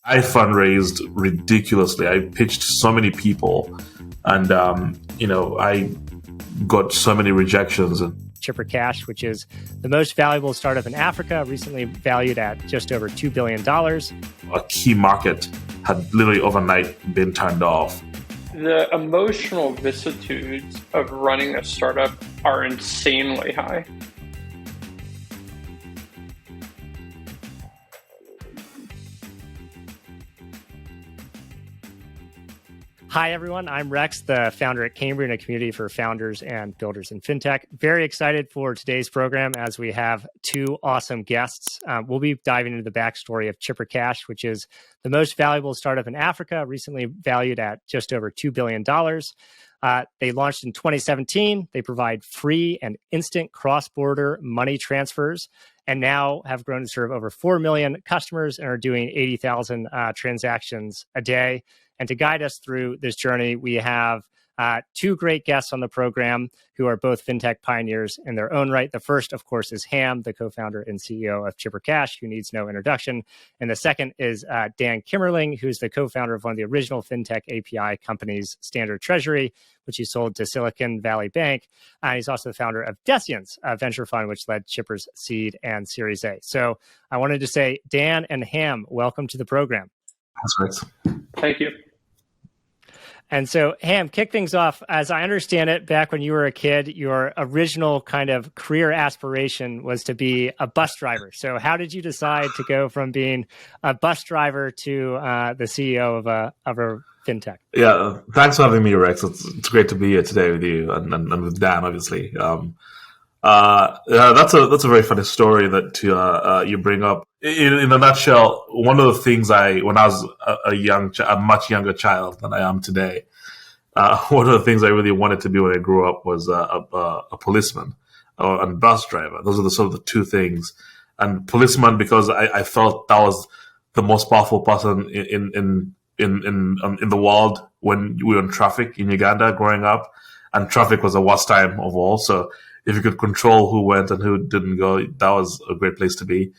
I fundraised ridiculously. I pitched so many people, and I got so many rejections. And Chipper Cash, which is the most valuable startup in Africa, recently valued at just over $2 billion. A key market had literally overnight been turned off. The emotional vicissitudes of running a startup are insanely high. Hi, everyone. I'm Rex, the founder at Cambrian, a community for founders and builders in fintech. Very excited for today's program as we have two awesome guests. We'll be diving into the backstory of Chipper Cash, which is the most valuable startup in Africa, recently valued at just over $2 billion. They launched in 2017. They provide free and instant cross-border money transfers and now have grown to serve over 4 million customers and are doing 80,000 transactions a day. And to guide us through this journey, we have two great guests on the program who are both fintech pioneers in their own right. The first, of course, is Ham, the co-founder and CEO of Chipper Cash, who needs no introduction. And the second is Dan Kimerling, who's the co-founder of one of the original fintech API companies, Standard Treasury, which he sold to Silicon Valley Bank. He's also the founder of Decience, a venture fund, which led Chipper's seed and Series A. So I wanted to say, Dan and Ham, welcome to the program. Thanks, Rex. Thank you. And so, Ham, kick things off. As I understand it, back when you were a kid, your original kind of career aspiration was to be a bus driver. So how did you decide to go from being a bus driver to the CEO of a fintech? Yeah, thanks for having me, Rex. It's great to be here today with you and with Dan, obviously. That's a very funny story that you bring up. In a nutshell, one of the things when I was a much younger child than I am today, one of the things I really wanted to be when I grew up was a policeman and bus driver. Those are the sort of the two things. And policeman because I felt that was the most powerful person in the world when we were in traffic in Uganda growing up, and traffic was the worst time of all. So if you could control who went and who didn't go, that was a great place to be.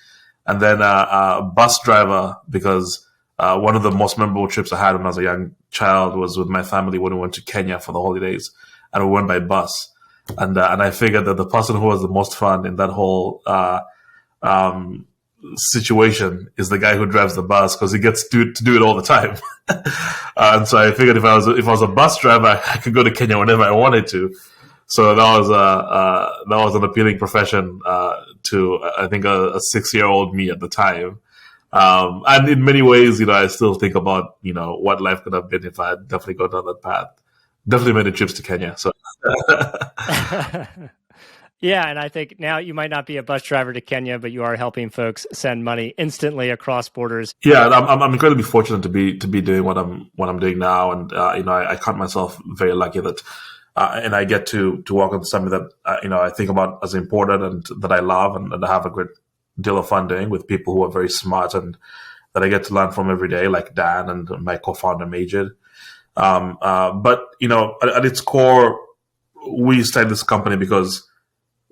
And then bus driver, because one of the most memorable trips I had when I was a young child was with my family when we went to Kenya for the holidays, and we went by bus. And I figured that the person who was the most fun in that whole situation is the guy who drives the bus, because he gets to do it all the time. And so I figured if I was a bus driver, I could go to Kenya whenever I wanted to. So that was an appealing profession to I think a 6-year-old me at the time. And in many ways, I still think about what life could have been if I had definitely gone down that path. Definitely made the trips to Kenya. So. Yeah, and I think now you might not be a bus driver to Kenya, but you are helping folks send money instantly across borders. Yeah, I'm incredibly fortunate to be doing what I'm doing now, and I count myself very lucky that. And I get to work on something that I think about as important and that I love and I have a great deal of fun doing with people who are very smart and that I get to learn from every day, like Dan and my co-founder Majid. But at its core, we started this company because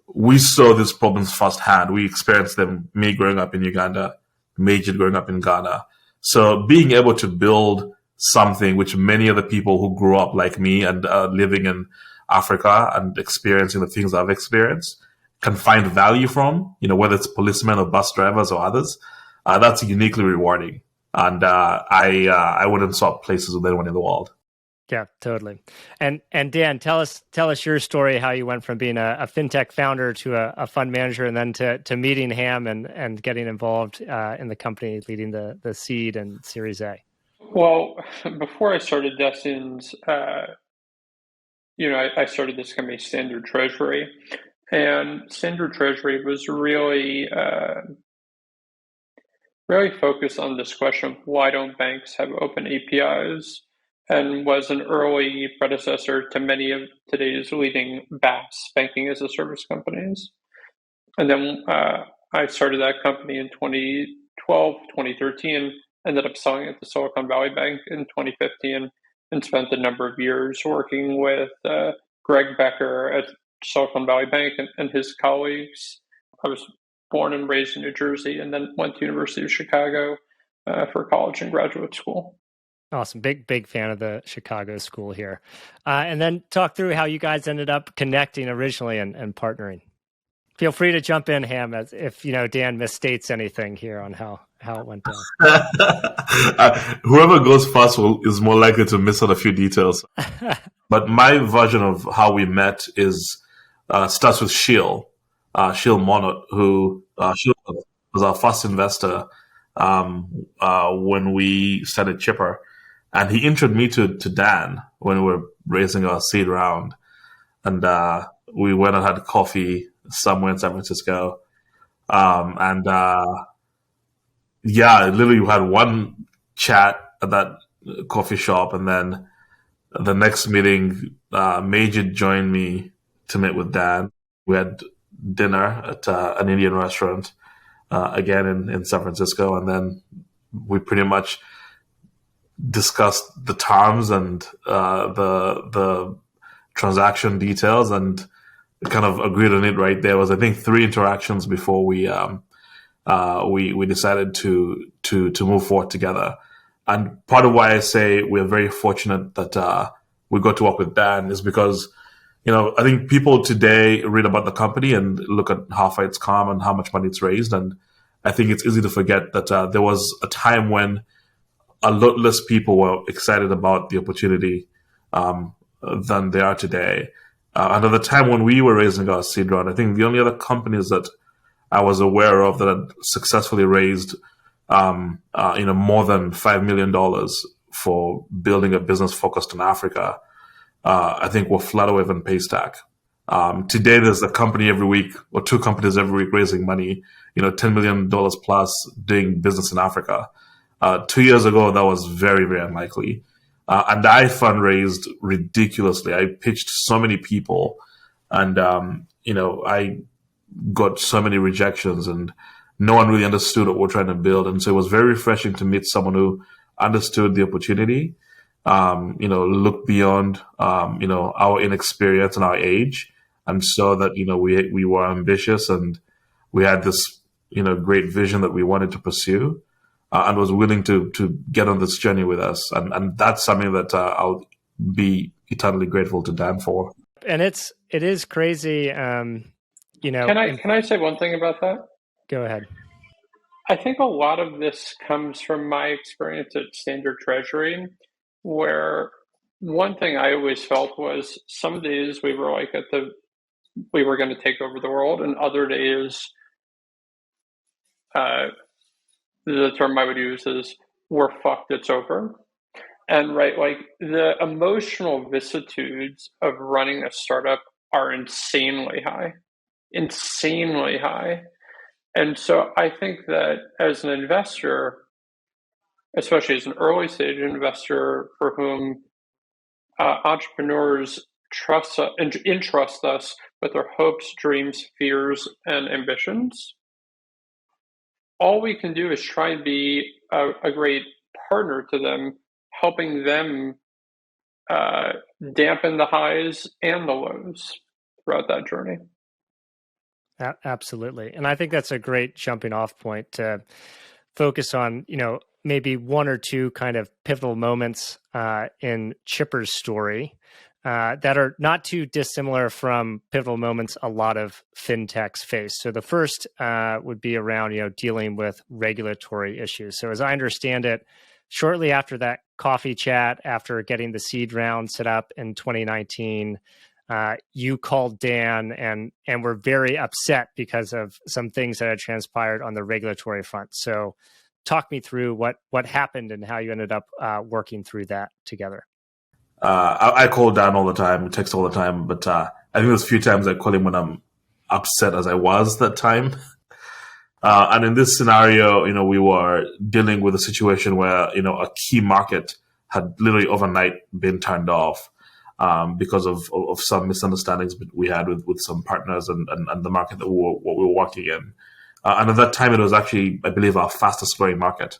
we saw these problems firsthand. We experienced them. Me growing up in Uganda, Majid growing up in Ghana. So being able to build something which many other people who grew up like me and living in Africa and experiencing the things I've experienced can find value from, whether it's policemen or bus drivers or others, that's uniquely rewarding. And I wouldn't swap places with anyone in the world. Yeah, totally. And Dan, tell us your story, how you went from being a fintech founder to a fund manager and then to meeting Ham and getting involved in the company, leading the seed and Series A. Well, before I started Decience, I started this company, Standard Treasury, and Standard Treasury was really focused on this question of why don't banks have open APIs, and was an early predecessor to many of today's leading BaaS, banking as a service companies. And then I started that company in 2012, 2013. Ended up selling it to Silicon Valley Bank in 2015 and spent a number of years working with Greg Becker at Silicon Valley Bank and his colleagues. I was born and raised in New Jersey and then went to University of Chicago, for college and graduate school. Awesome. Big fan of the Chicago school here. And then talk through how you guys ended up connecting originally and partnering. Feel free to jump in, Ham, as if Dan misstates anything here on how it went down. Whoever goes first is more likely to miss out a few details. But my version of how we met starts with Sheil Monot, who Sheil was our first investor when we started Chipper. And he introduced me to Dan when we were raising our seed round. And we went and had coffee somewhere in San Francisco. Literally we had one chat at that coffee shop. And then the next meeting, Majid joined me to meet with Dan. We had dinner at an Indian restaurant, again in San Francisco. And then we pretty much discussed the terms and the transaction details, and kind of agreed on it right there. It was, I think, 3 interactions before we decided to move forward together. And part of why I say we're very fortunate that we got to work with Dan is because, I think people today read about the company and look at how far it's come and how much money it's raised, and I think it's easy to forget that there was a time when a lot less people were excited about the opportunity than they are today. And at the time when we were raising our seed round, I think the only other companies that I was aware of that had successfully raised, more than $5 million for building a business focused on Africa, I think were Flutterwave and Paystack. Today, there's a company every week, or 2 companies every week raising money, $10 million plus doing business in Africa. 2 years ago, that was very, very unlikely. And I fundraised ridiculously. I pitched so many people, and, I got so many rejections, and no one really understood what we're trying to build. And so it was very refreshing to meet someone who understood the opportunity, looked beyond, our inexperience and our age, and saw that, we were ambitious and we had this, great vision that we wanted to pursue. And was willing to get on this journey with us, and that's something that I'll be eternally grateful to Dan for. And it is crazy. Can I say one thing about that? Go ahead. I think a lot of this comes from my experience at Standard Treasury, where one thing I always felt was some days we were we were going to take over the world, and other days, the term I would use is we're fucked, it's over. And the emotional vicissitudes of running a startup are insanely high. And so I think that as an investor, especially as an early stage investor for whom entrepreneurs entrust us with their hopes, dreams, fears, and ambitions, all we can do is try and be a great partner to them, helping them dampen the highs and the lows throughout that journey. Absolutely. And I think that's a great jumping off point to focus on, maybe 1 or 2 kind of pivotal moments in Chipper's story that are not too dissimilar from pivotal moments a lot of fintechs face. So the first would be around, dealing with regulatory issues. So as I understand it, shortly after that coffee chat, after getting the seed round set up in 2019, you called Dan and were very upset because of some things that had transpired on the regulatory front. So talk me through what happened and how you ended up working through that together. I call Dan all the time, text all the time, but I think there's a few times I call him when I'm upset as I was that time. And in this scenario, we were dealing with a situation where, a key market had literally overnight been turned off because of some misunderstandings we had with some partners and the market that we were working in. And at that time, it was actually, I believe, our fastest growing market.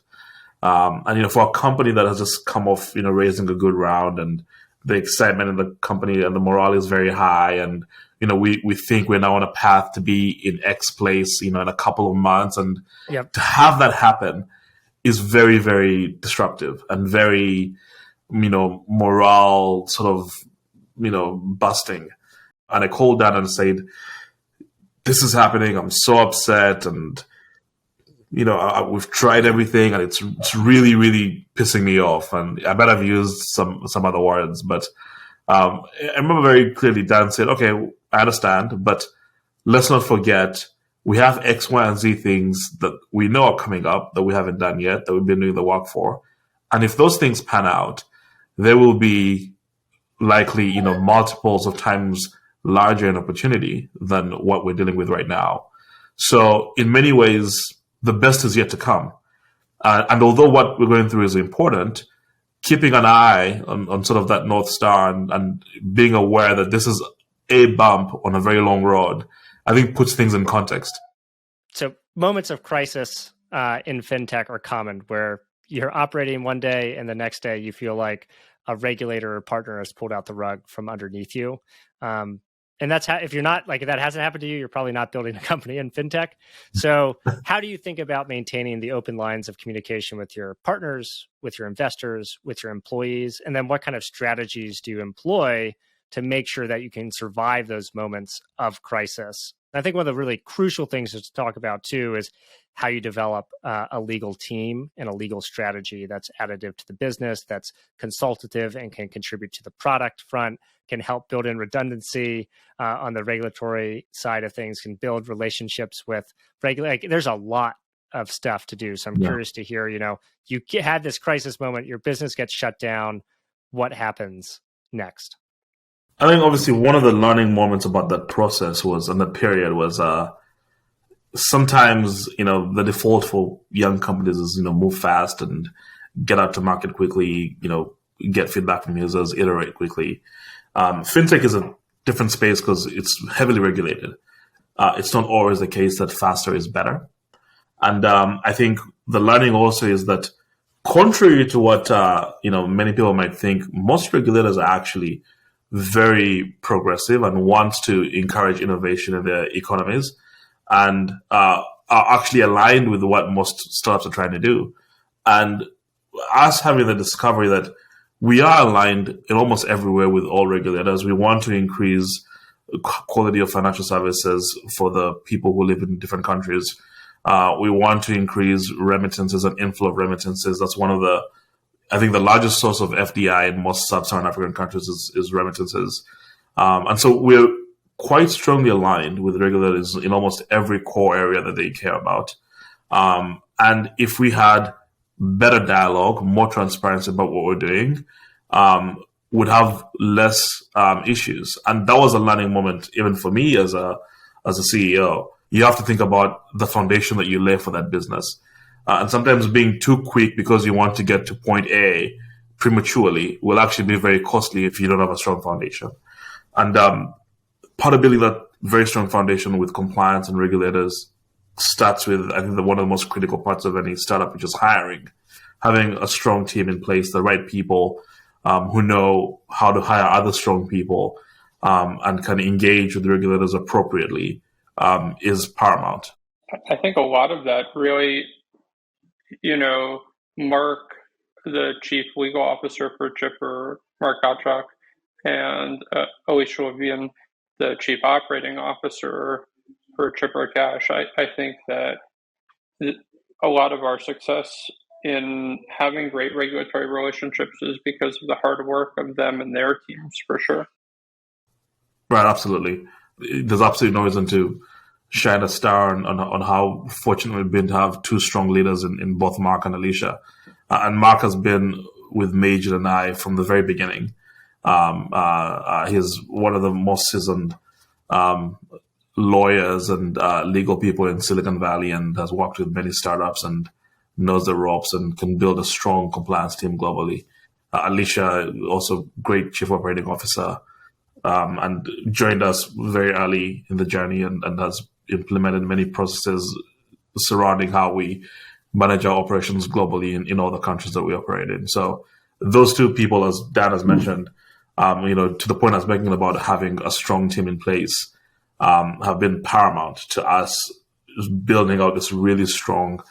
And, for a company that has just come off, raising a good round, and the excitement in the company and the morale is very high. And, we think we're now on a path to be in X place, in a couple of months. And Yep. to have that happen is very, very disruptive and very, morale sort of, busting. And I called down and said, this is happening. I'm so upset. And, we've tried everything and it's really, really pissing me off. And I bet I've used some other words, but I remember very clearly Dan said, okay, I understand, but let's not forget we have X, Y, and Z things that we know are coming up that we haven't done yet, that we've been doing the work for. And if those things pan out, there will be likely, multiples of times larger in opportunity than what we're dealing with right now. So in many ways, the best is yet to come. And although what we're going through is important, keeping an eye on sort of that North Star and being aware that this is a bump on a very long road, I think puts things in context. So moments of crisis in fintech are common, where you're operating one day and the next day you feel like a regulator or partner has pulled out the rug from underneath you. And that's how, if you're not, like, if that hasn't happened to you, you're probably not building a company in fintech. So how do you think about maintaining the open lines of communication with your partners, with your investors, with your employees? And then what kind of strategies do you employ to make sure that you can survive those moments of crisis? And I think one of the really crucial things to talk about too is how you develop a legal team and a legal strategy that's additive to the business, that's consultative and can contribute to the product front, can help build in redundancy on the regulatory side of things, can build relationships with there's a lot of stuff to do. So I'm curious to hear, you had this crisis moment, your business gets shut down. What happens next? I think obviously one of the learning moments about that process was, and that period was, sometimes, the default for young companies is, move fast and get out to market quickly, get feedback from users, iterate quickly. Fintech is a different space because it's heavily regulated. It's not always the case that faster is better. And I think the learning also is that contrary to what, many people might think, most regulators are actually very progressive and wants to encourage innovation in their economies and are actually aligned with what most startups are trying to do. And us having the discovery that we are aligned in almost everywhere with all regulators. We want to increase quality of financial services for the people who live in different countries. We want to increase remittances and inflow of remittances. That's one of the, I think, the largest source of FDI in most sub-Saharan African countries is remittances. And so we're quite strongly aligned with regulators in almost every core area that they care about. And if we had better dialogue, more transparency about what we're doing, would have less issues. And that was a learning moment, even for me as a CEO. You have to think about the foundation that you lay for that business. And sometimes being too quick because you want to get to point A prematurely will actually be very costly if you don't have a strong foundation. And part of building that very strong foundation with compliance and regulators starts with, I think, one of the most critical parts of any startup, which is hiring. Having a strong team in place, the right people who know how to hire other strong people and can engage with the regulators appropriately is paramount. I think a lot of that really, Mark, the chief legal officer for Chipper, Mark Gottschalk, and Alicia Levine, the chief operating officer for Chipper Cash. I think that a lot of our success in having great regulatory relationships is because of the hard work of them and their teams, for sure. Right, absolutely. There's absolutely no reason to shine a star on how fortunate we've been to have two strong leaders in both Mark and Alicia. And Mark has been with Majid and I from the very beginning. He's one of the most seasoned lawyers and legal people in Silicon Valley and has worked with many startups and knows the ropes and can build a strong compliance team globally. Alicia, also great chief operating officer, and joined us very early in the journey and has implemented many processes surrounding how we manage our operations globally in all the countries that we operate in. So those two people, as Dan has mentioned, to the point I was making about having a strong team in place, have been paramount to us building out this really strong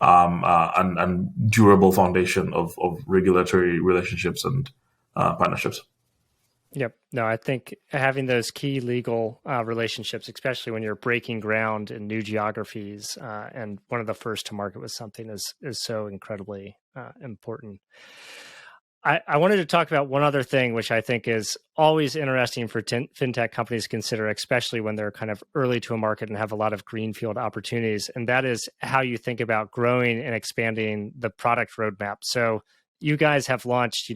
and durable foundation of regulatory relationships and partnerships. Yep. No, I think having those key legal relationships, especially when you're breaking ground in new geographies, and one of the first to market with something is so incredibly important. I wanted to talk about one other thing, which I think is always interesting for fintech companies to consider, especially when they're kind of early to a market and have a lot of greenfield opportunities. And that is how you think about growing and expanding the product roadmap. So you guys have launched,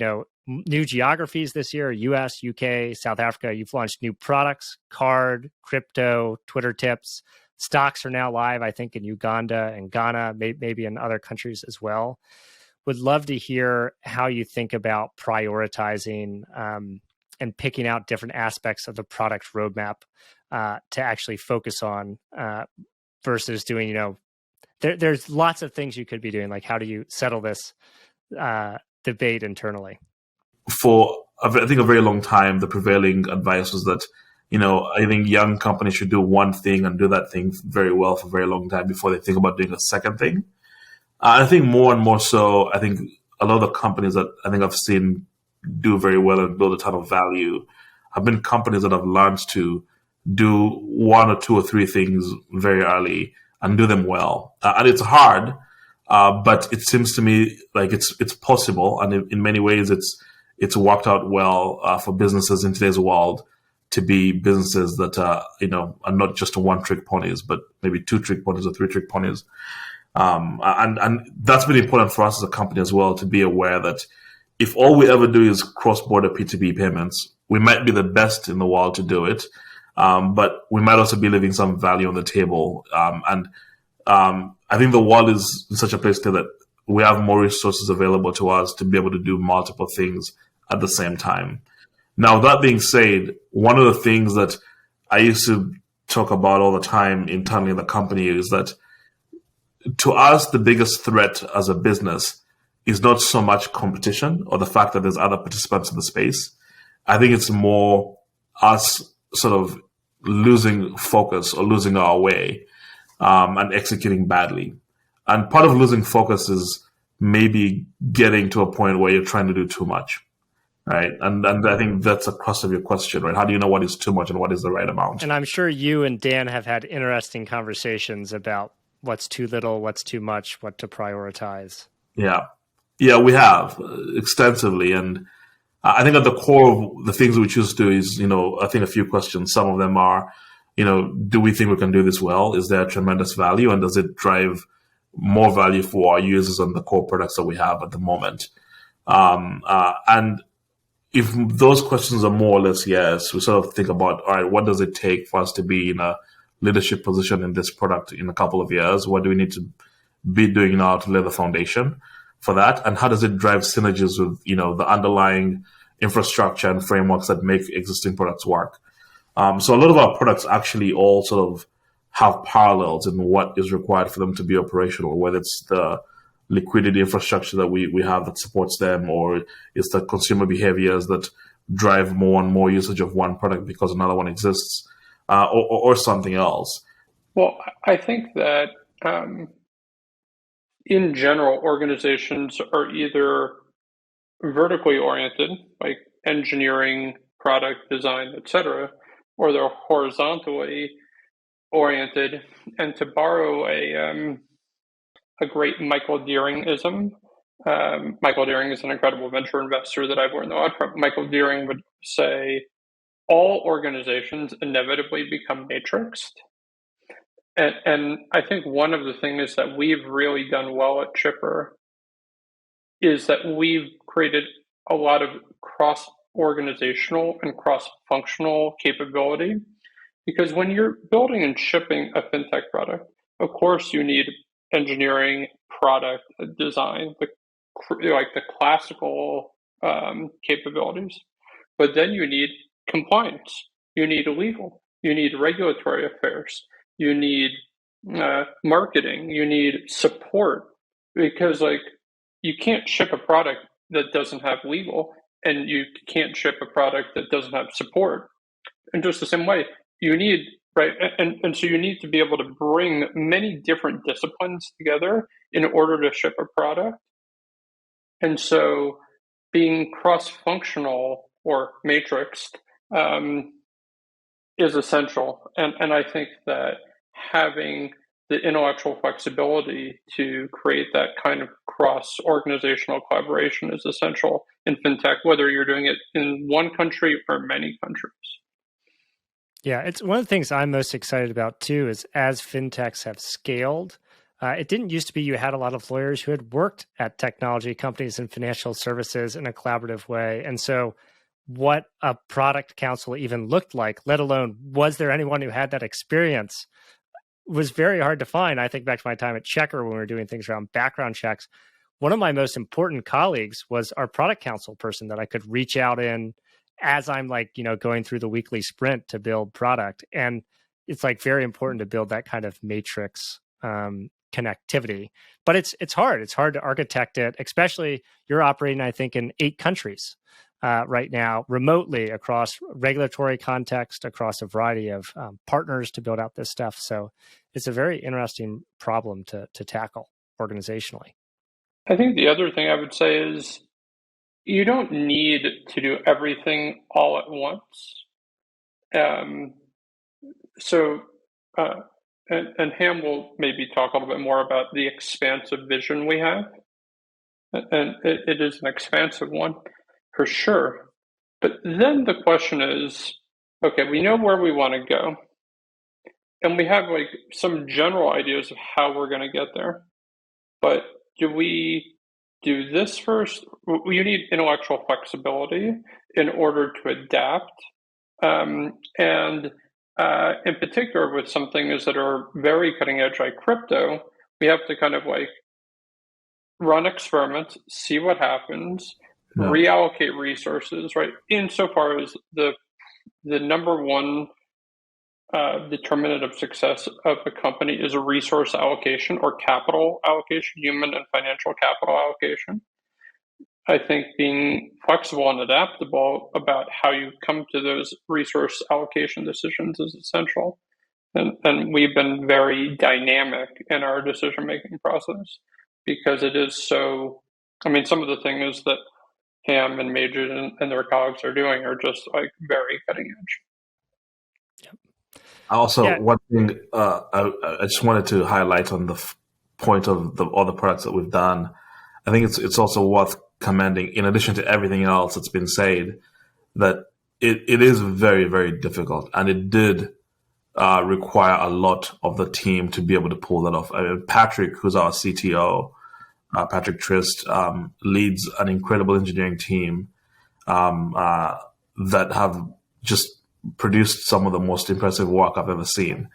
new geographies this year, US, UK, South Africa. You've launched new products, card, crypto, Twitter tips. Stocks are now live, I think, in Uganda and Ghana, maybe in other countries as well. Would love to hear how you think about prioritizing and picking out different aspects of the product roadmap to actually focus on versus doing, there's lots of things you could be doing. Like, how do you settle this debate internally? For, I think, a very long time, the prevailing advice was that, I think young companies should do one thing and do that thing very well for a very long time before they think about doing a second thing. I think more and more so, I think a lot of the companies that I think I've seen do very well and build a ton of value have been companies that have learned to do one or two or three things very early and do them well. And it's hard, but it seems to me like it's possible. And in many ways, it's worked out well for businesses in today's world to be businesses that are not just one-trick ponies, but maybe two-trick ponies or three-trick ponies. And that's been important for us as a company as well, to be aware that if all we ever do is cross-border P2P payments, we might be the best in the world to do it, but we might also be leaving some value on the table. And I think the world is in such a place today that we have more resources available to us to be able to do multiple things at the same time. Now, that being said, one of the things that I used to talk about all the time internally in the company is that to us, the biggest threat as a business is not so much competition or the fact that there's other participants in the space. I think it's more us sort of losing focus or losing our way and executing badly. And part of losing focus is maybe getting to a point where you're trying to do too much, right? And I think that's the crux of your question, right? How do you know what is too much and what is the right amount? And I'm sure you and Dan have had interesting conversations about what's too little, what's too much, what to prioritize. Yeah, we have extensively. And I think at the core of the things we choose to do is, I think a few questions. Some of them are, do we think we can do this well? Is there tremendous value? And does it drive more value for our users and the core products that we have at the moment? And if those questions are more or less yes, we sort of think about, all right, what does it take for us to be in a leadership position in this product in a couple of years? What do we need to be doing now to lay the foundation for that? And how does it drive synergies with, the underlying infrastructure and frameworks that make existing products work? So a lot of our products actually all sort of have parallels in what is required for them to be operational, whether it's the liquidity infrastructure that we have that supports them, or it's the consumer behaviors that drive more and more usage of one product because another one exists. Or something else. Well, I think that in general, organizations are either vertically oriented, like engineering, product design, etc., or they're horizontally oriented. And to borrow a great Michael Deering-ism, Michael Deering is an incredible venture investor that I've learned a lot from. Michael Deering would say, all organizations inevitably become matrixed. And I think one of the things that we've really done well at Chipper is that we've created a lot of cross-organizational and cross-functional capability. Because when you're building and shipping a fintech product, of course you need engineering, product, design, like the classical capabilities. But then you need compliance, you need legal, you need regulatory affairs, you need marketing, you need support, because you can't ship a product that doesn't have legal, and you can't ship a product that doesn't have support. In just the same way, you need right? And so you need to be able to bring many different disciplines together in order to ship a product. And so being cross-functional or matrixed is essential. And I think that having the intellectual flexibility to create that kind of cross-organizational collaboration is essential in fintech, whether you're doing it in one country or many countries. Yeah, it's one of the things I'm most excited about too, is as fintechs have scaled, it didn't used to be you had a lot of lawyers who had worked at technology companies and financial services in a collaborative way. And so what a product council even looked like, let alone was there anyone who had that experience, was very hard to find. I think back to my time at Checker when we were doing things around background checks. One of my most important colleagues was our product council person that I could reach out in as I'm like, going through the weekly sprint to build product. And it's like very important to build that kind of matrix connectivity. But it's hard. It's hard to architect it, especially you're operating, I think, in 8 countries right now, remotely across regulatory context, across a variety of partners to build out this stuff. So it's a very interesting problem to tackle organizationally. I think the other thing I would say is you don't need to do everything all at once. And Ham will maybe talk a little bit more about the expansive vision we have. And it is an expansive one, for sure. But then the question is, okay, we know where we want to go. And we have like some general ideas of how we're going to get there. But do we do this first? You need intellectual flexibility in order to adapt. And in particular, with some things that are very cutting edge like crypto, we have to kind of like run experiments, see what happens, reallocate resources, right? Insofar as the number one determinant of success of a company is a resource allocation or capital allocation, human and financial capital allocation. I think being flexible and adaptable about how you come to those resource allocation decisions is essential. And we've been very dynamic in our decision-making process because it is so, some of the things that Ham and Major and their colleagues are doing are just like very cutting edge. Also, one thing I just wanted to highlight on the point of all the products that we've done. I think it's also worth commending, in addition to everything else that's been said, that it is very, very difficult, and it did require a lot of the team to be able to pull that off. Patrick, who's our CTO, Patrick Trist, leads an incredible engineering team that have just produced some of the most impressive work I've ever seen.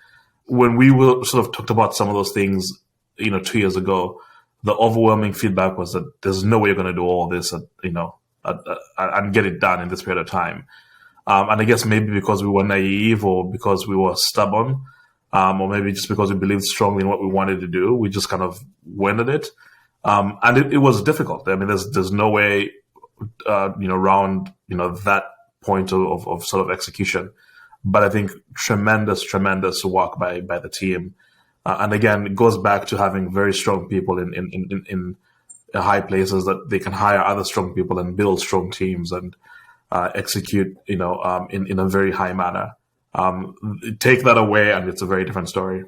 When we sort of talked about some of those things, 2 years ago, the overwhelming feedback was that there's no way you're going to do all this, and get it done in this period of time. And I guess maybe because we were naive, or because we were stubborn, or maybe just because we believed strongly in what we wanted to do, we just kind of went at it. And it was difficult. There's no way, around, that point of sort of execution. But I think tremendous work by the team. And again, it goes back to having very strong people in high places that they can hire other strong people and build strong teams and execute, in a very high manner. Take that away, and it's a very different story.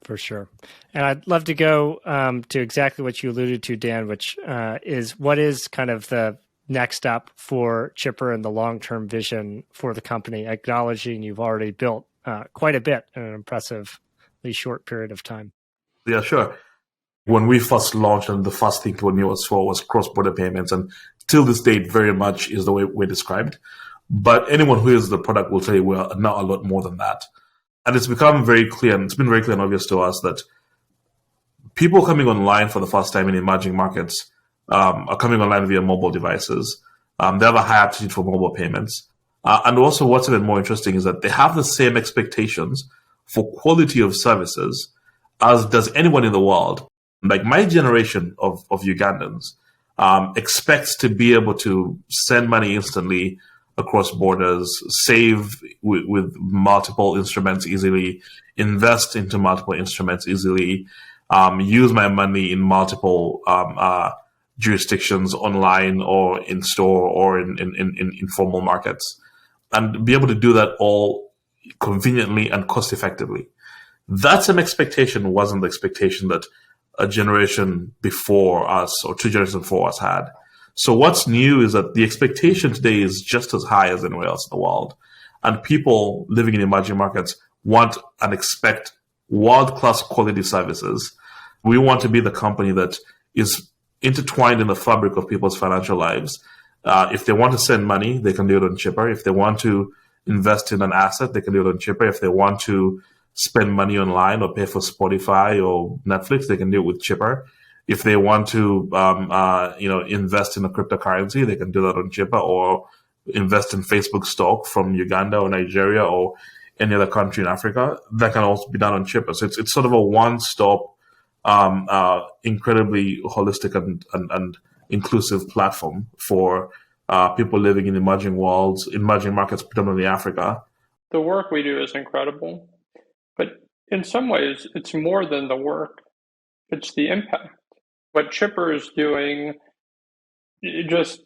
For sure. And I'd love to go to exactly what you alluded to, Dan, which is what is kind of the next up for Chipper and the long-term vision for the company, acknowledging you've already built quite a bit in an impressively short period of time. Yeah, sure. When we first launched, and the first thing people knew us for was cross-border payments, and till this date, very much is the way we're described. But anyone who uses the product will tell you we're now a lot more than that. And it's become very clear, and it's been very clear and obvious to us that people coming online for the first time in emerging markets are coming online via mobile devices. They have a high aptitude for mobile payments. And also what's even more interesting is that they have the same expectations for quality of services as does anyone in the world. Like my generation of Ugandans expects to be able to send money instantly, across borders, save with multiple instruments easily, invest into multiple instruments easily, use my money in multiple jurisdictions, online or in store or in informal markets, and be able to do that all conveniently and cost effectively. That's an expectation, wasn't the expectation that a generation before us or two generations before us had. So what's new is that the expectation today is just as high as anywhere else in the world. And people living in emerging markets want and expect world-class quality services. We want to be the company that is intertwined in the fabric of people's financial lives. If they want to send money, they can do it on Chipper. If they want to invest in an asset, they can do it on Chipper. If they want to spend money online or pay for Spotify or Netflix, they can do it with Chipper. If they want to, invest in a cryptocurrency, they can do that on Chipper, or invest in Facebook stock from Uganda or Nigeria or any other country in Africa. That can also be done on Chipper. So it's sort of a one-stop, incredibly holistic and inclusive platform for people living in emerging markets, predominantly Africa. The work we do is incredible, but in some ways, it's more than the work. It's the impact. What Chipper is doing, it just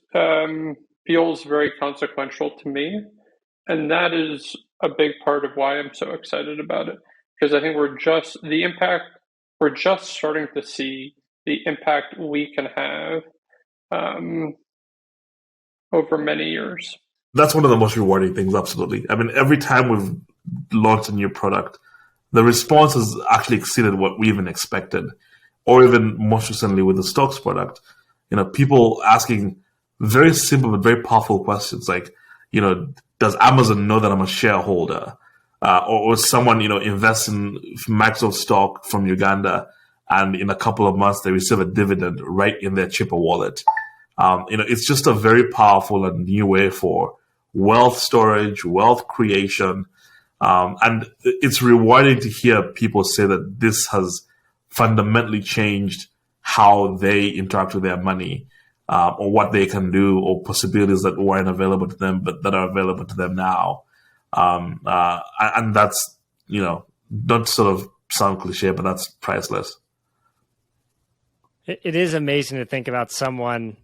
feels very consequential to me. And that is a big part of why I'm so excited about it. Because I think we're just starting to see the impact we can have over many years. That's one of the most rewarding things, absolutely. I mean, every time we've launched a new product, the response has actually exceeded what we even expected. Or even most recently with the stocks product, people asking very simple but very powerful questions like, does Amazon know that I'm a shareholder? Or someone, invests in Microsoft stock from Uganda, and in a couple of months they receive a dividend right in their Chipper wallet. It's just a very powerful and new way for wealth storage, wealth creation. And it's rewarding to hear people say that this has fundamentally changed how they interact with their money, or what they can do, or possibilities that weren't available to them but that are available to them now. And that's, not sort of sound cliche, but that's priceless. It is amazing to think about someone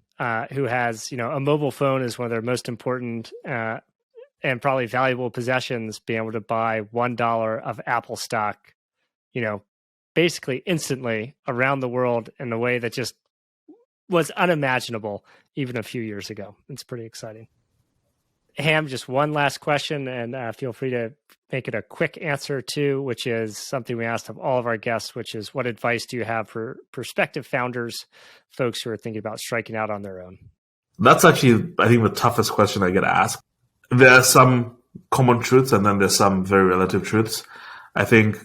who has, a mobile phone is one of their most important and probably valuable possessions, being able to buy $1 of Apple stock, basically instantly around the world in a way that just was unimaginable even a few years ago. It's pretty exciting. Ham, just one last question, and feel free to make it a quick answer too, which is something we asked of all of our guests, which is, what advice do you have for prospective founders, folks who are thinking about striking out on their own? That's actually, I think, the toughest question I get asked. There are some common truths, and then there's some very relative truths. I think,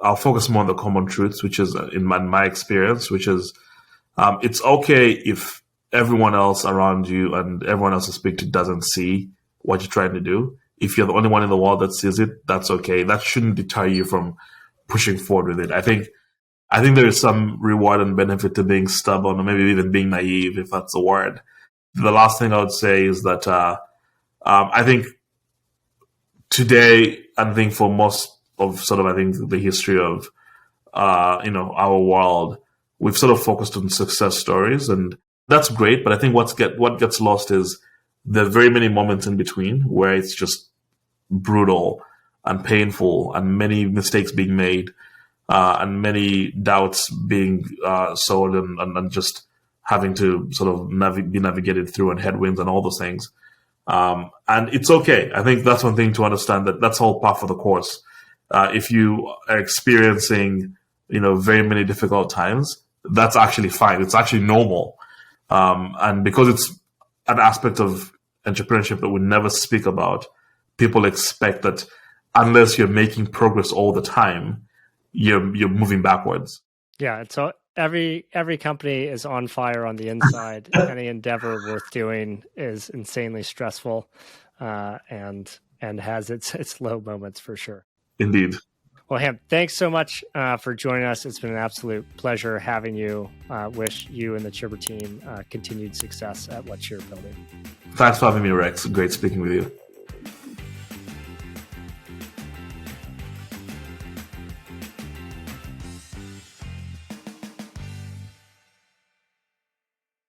I'll focus more on the common truths, which is in my experience, which is it's okay if everyone else around you and everyone else you speak to doesn't see what you're trying to do. If you're the only one in the world that sees it, that's okay. That shouldn't deter you from pushing forward with it. I think there is some reward and benefit to being stubborn, or maybe even being naive, if that's the word. The last thing I would say is that I think today, I think for most of the history of our world, we've sort of focused on success stories, and that's great. But I think what gets lost is the very many moments in between where it's just brutal and painful, and many mistakes being made, and many doubts being sowed, and just having to sort of be navigated through, and headwinds and all those things. And it's okay. I think that's one thing to understand, that that's all part of the course. If you are experiencing, very many difficult times, that's actually fine. It's actually normal. And because it's an aspect of entrepreneurship that we never speak about, people expect that unless you're making progress all the time, you're moving backwards. Yeah. So every company is on fire on the inside. Any endeavor worth doing is insanely stressful, and has its low moments for sure. Indeed. Well, Ham, thanks so much for joining us. It's been an absolute pleasure having you. Wish you and the Chipper team continued success at what you're building. Thanks for having me, Rex. Great speaking with you.